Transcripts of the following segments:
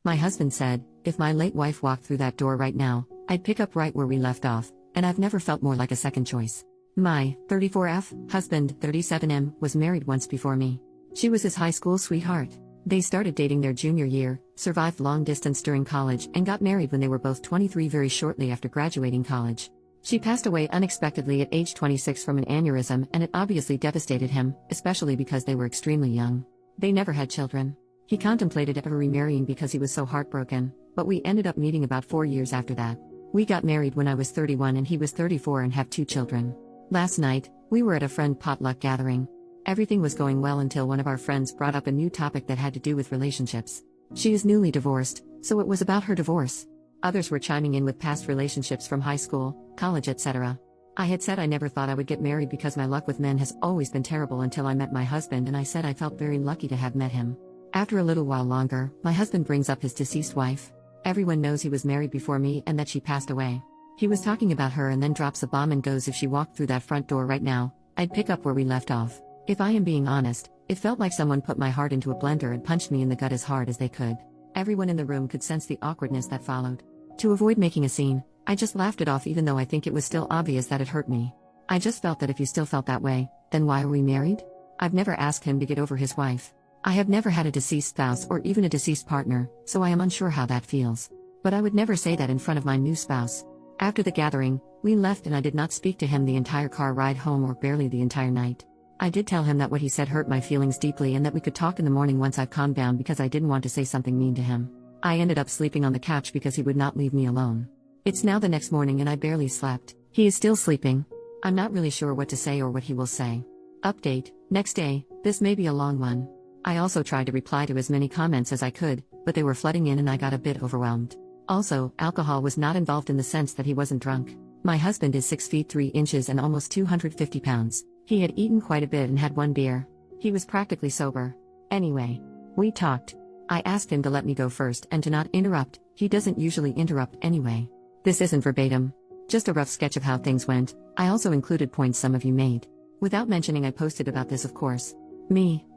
My husband said, if my late wife walked through that door right now, I'd pick up right where we left off, and I've never felt more like a second choice. My 34F husband, 37M, was married once before me. She was his high school sweetheart. They started dating their junior year, survived long distance during college, and got married when they were both 23 very shortly after graduating college. She passed away unexpectedly at age 26 from an aneurysm, and it obviously devastated him, especially because they were extremely young. They never had children. He contemplated ever remarrying because he was so heartbroken, but we ended up meeting about 4 years after that. We got married when I was 31 and he was 34 and have 2 children. Last night, we were at a friend potluck gathering. Everything was going well until one of our friends brought up a new topic that had to do with relationships. She is newly divorced, so it was about her divorce. Others were chiming in with past relationships from high school, college, etc. I had said I never thought I would get married because my luck with men has always been terrible until I met my husband, and I said I felt very lucky to have met him. After a little while longer, my husband brings up his deceased wife. Everyone knows he was married before me and that she passed away. He was talking about her and then drops a bomb and goes, if she walked through that front door right now, I'd pick up where we left off. If I am being honest, it felt like someone put my heart into a blender and punched me in the gut as hard as they could. Everyone in the room could sense the awkwardness that followed. To avoid making a scene, I just laughed it off, even though I think it was still obvious that it hurt me. I just felt that if you still felt that way, then why are we married? I've never asked him to get over his wife. I have never had a deceased spouse or even a deceased partner, so I am unsure how that feels. But I would never say that in front of my new spouse. After the gathering, we left and I did not speak to him the entire car ride home or barely the entire night. I did tell him that what he said hurt my feelings deeply and that we could talk in the morning once I've calmed down, because I didn't want to say something mean to him. I ended up sleeping on the couch because he would not leave me alone. It's now the next morning and I barely slept. He is still sleeping. I'm not really sure what to say or what he will say. Update, next day. This may be a long one. I also tried to reply to as many comments as I could, but they were flooding in and I got a bit overwhelmed. Also, alcohol was not involved in the sense that he wasn't drunk. My husband is 6 feet 3 inches and almost 250 pounds. He had eaten quite a bit and had 1 beer. He was practically sober. Anyway, we talked. I asked him to let me go first and to not interrupt. He doesn't usually interrupt anyway. This isn't verbatim. Just a rough sketch of how things went. I also included points some of you made. Without mentioning I posted about this, of course.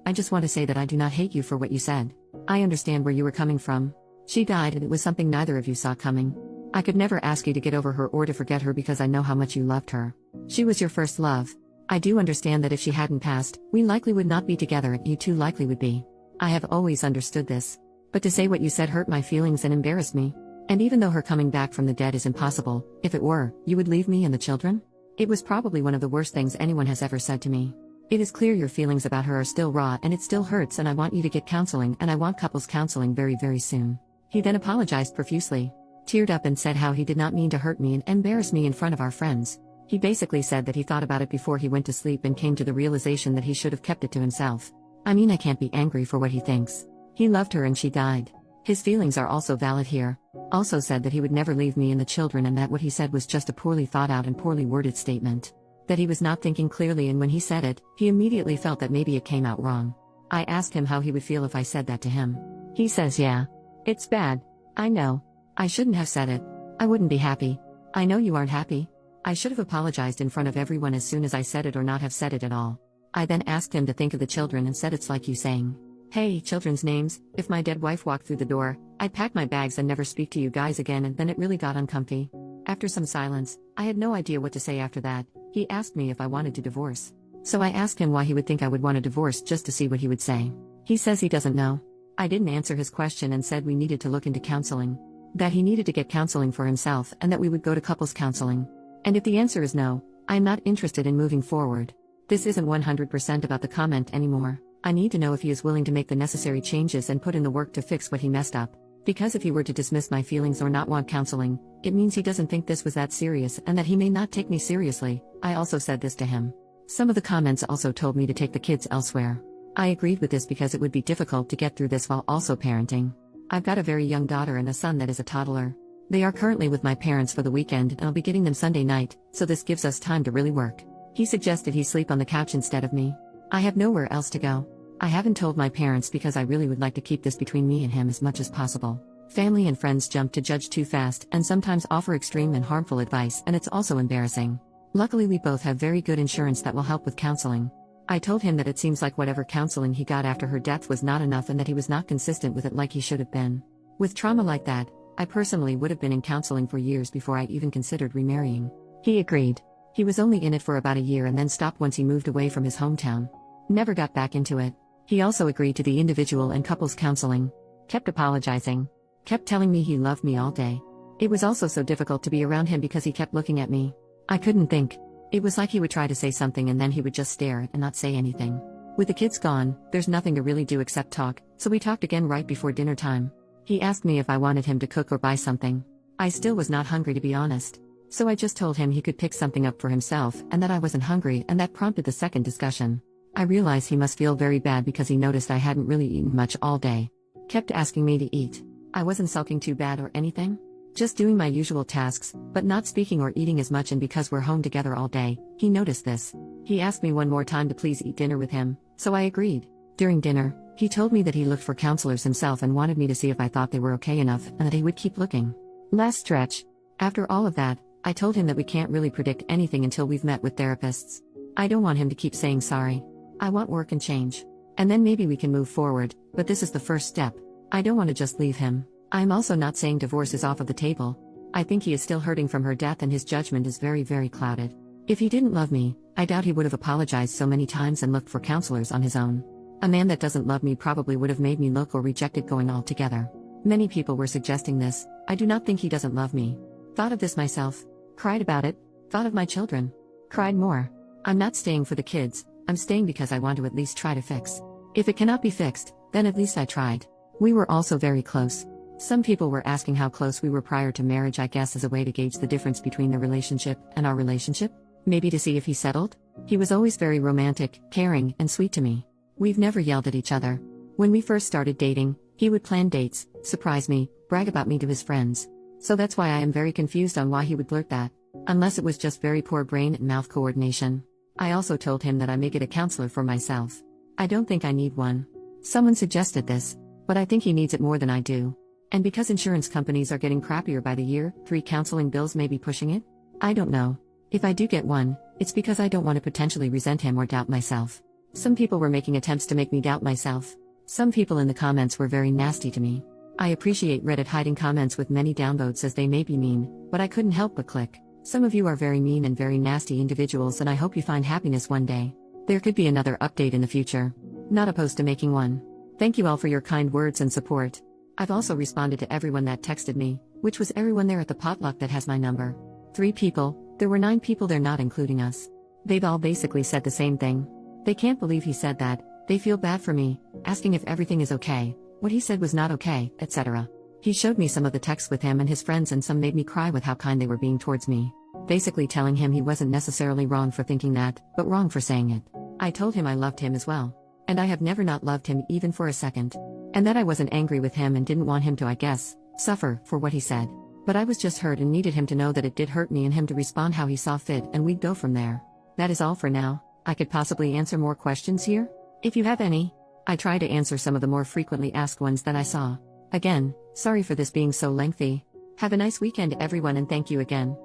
I just want to say that I do not hate you for what you said. I understand where you were coming from. She died and it was something neither of you saw coming. I could never ask you to get over her or to forget her because I know how much you loved her. She was your first love. I do understand that if she hadn't passed, we likely would not be together and you two likely would be. I have always understood this. But to say what you said hurt my feelings and embarrassed me. And even though her coming back from the dead is impossible, if it were, you would leave me and the children? It was probably one of the worst things anyone has ever said to me. It is clear your feelings about her are still raw and it still hurts, and I want you to get counseling, and I want couples counseling very, very soon. He then apologized profusely, teared up and said how he did not mean to hurt me and embarrass me in front of our friends. He basically said that he thought about it before he went to sleep and came to the realization that he should have kept it to himself. I mean, I can't be angry for what he thinks. He loved her and she died. His feelings are also valid here. Also said that he would never leave me and the children, and that what he said was just a poorly thought out and poorly worded statement. That he was not thinking clearly, and when he said it, he immediately felt that maybe it came out wrong. I asked him how he would feel if I said that to him. He says, yeah. It's bad. I know. I shouldn't have said it. I wouldn't be happy. I know you aren't happy. I should have apologized in front of everyone as soon as I said it, or not have said it at all. I then asked him to think of the children and said, it's like you saying, hey, children's names, if my dead wife walked through the door, I'd pack my bags and never speak to you guys again, and then it really got uncomfy. After some silence, I had no idea what to say after that. He asked me if I wanted to divorce. So I asked him why he would think I would want a divorce, just to see what he would say. He says he doesn't know. I didn't answer his question and said we needed to look into counseling. That he needed to get counseling for himself and that we would go to couples counseling. And if the answer is no, I am not interested in moving forward. This isn't 100% about the comment anymore. I need to know if he is willing to make the necessary changes and put in the work to fix what he messed up. Because if he were to dismiss my feelings or not want counseling, it means he doesn't think this was that serious and that he may not take me seriously. I also said this to him. Some of the comments also told me to take the kids elsewhere. I agreed with this because it would be difficult to get through this while also parenting. I've got a very young daughter and a son that is a toddler. They are currently with my parents for the weekend and I'll be getting them Sunday night, so this gives us time to really work. He suggested he sleep on the couch instead of me. I have nowhere else to go. I haven't told my parents because I really would like to keep this between me and him as much as possible. Family and friends jump to judge too fast and sometimes offer extreme and harmful advice, and it's also embarrassing. Luckily we both have very good insurance that will help with counseling. I told him that it seems like whatever counseling he got after her death was not enough and that he was not consistent with it like he should have been. With trauma like that, I personally would have been in counseling for years before I even considered remarrying. He agreed. He was only in it for about a year and then stopped once he moved away from his hometown. Never got back into it. He also agreed to the individual and couples counseling. Kept apologizing. Kept telling me he loved me all day. It was also so difficult to be around him because he kept looking at me. I couldn't think. It was like he would try to say something and then he would just stare and not say anything. With the kids gone, there's nothing to really do except talk, so we talked again right before dinner time. He asked me if I wanted him to cook or buy something. I still was not hungry, to be honest. So I just told him he could pick something up for himself and that I wasn't hungry, and that prompted the second discussion. I realized he must feel very bad because he noticed I hadn't really eaten much all day. Kept asking me to eat. I wasn't sulking too bad or anything. Just doing my usual tasks, but not speaking or eating as much, and because we're home together all day, he noticed this. He asked me one more time to please eat dinner with him, so I agreed. During dinner, he told me that he looked for counselors himself and wanted me to see if I thought they were okay enough and that he would keep looking. Last stretch. After all of that, I told him that we can't really predict anything until we've met with therapists. I don't want him to keep saying sorry. I want work and change. And then maybe we can move forward, but this is the first step. I don't want to just leave him. I'm also not saying divorce is off of the table. I think he is still hurting from her death and his judgment is very, very clouded. If he didn't love me, I doubt he would have apologized so many times and looked for counselors on his own. A man that doesn't love me probably would have made me look or rejected going altogether. Many people were suggesting this. I do not think he doesn't love me. Thought of this myself. Cried about it. Thought of my children. Cried more. I'm not staying for the kids. I'm staying because I want to at least try to fix. If it cannot be fixed, then at least I tried. We were also very close. Some people were asking how close we were prior to marriage, I guess as a way to gauge the difference between the relationship and our relationship. Maybe to see if he settled? He was always very romantic, caring, and sweet to me. We've never yelled at each other. When we first started dating, he would plan dates, surprise me, brag about me to his friends. So that's why I am very confused on why he would blurt that. Unless it was just very poor brain and mouth coordination. I also told him that I may get a counselor for myself. I don't think I need one. Someone suggested this, but I think he needs it more than I do. And because insurance companies are getting crappier by the year, 3 counseling bills may be pushing it? I don't know. If I do get one, it's because I don't want to potentially resent him or doubt myself. Some people were making attempts to make me doubt myself. Some people in the comments were very nasty to me. I appreciate Reddit hiding comments with many downvotes as they may be mean, but I couldn't help but click. Some of you are very mean and very nasty individuals, and I hope you find happiness one day. There could be another update in the future. Not opposed to making one. Thank you all for your kind words and support. I've also responded to everyone that texted me, which was everyone there at the potluck that has my number. 3 people, there were 9 people there not including us. They've all basically said the same thing. They can't believe he said that, they feel bad for me, asking if everything is okay, what he said was not okay, etc. He showed me some of the texts with him and his friends, and some made me cry with how kind they were being towards me. Basically telling him he wasn't necessarily wrong for thinking that, but wrong for saying it. I told him I loved him as well. And I have never not loved him even for a second. And that I wasn't angry with him and didn't want him to, I guess, suffer for what he said. But I was just hurt and needed him to know that it did hurt me and him to respond how he saw fit, and we'd go from there. That is all for now. I could possibly answer more questions here? If you have any. I try to answer some of the more frequently asked ones that I saw. Again, sorry for this being so lengthy. Have a nice weekend everyone, and thank you again.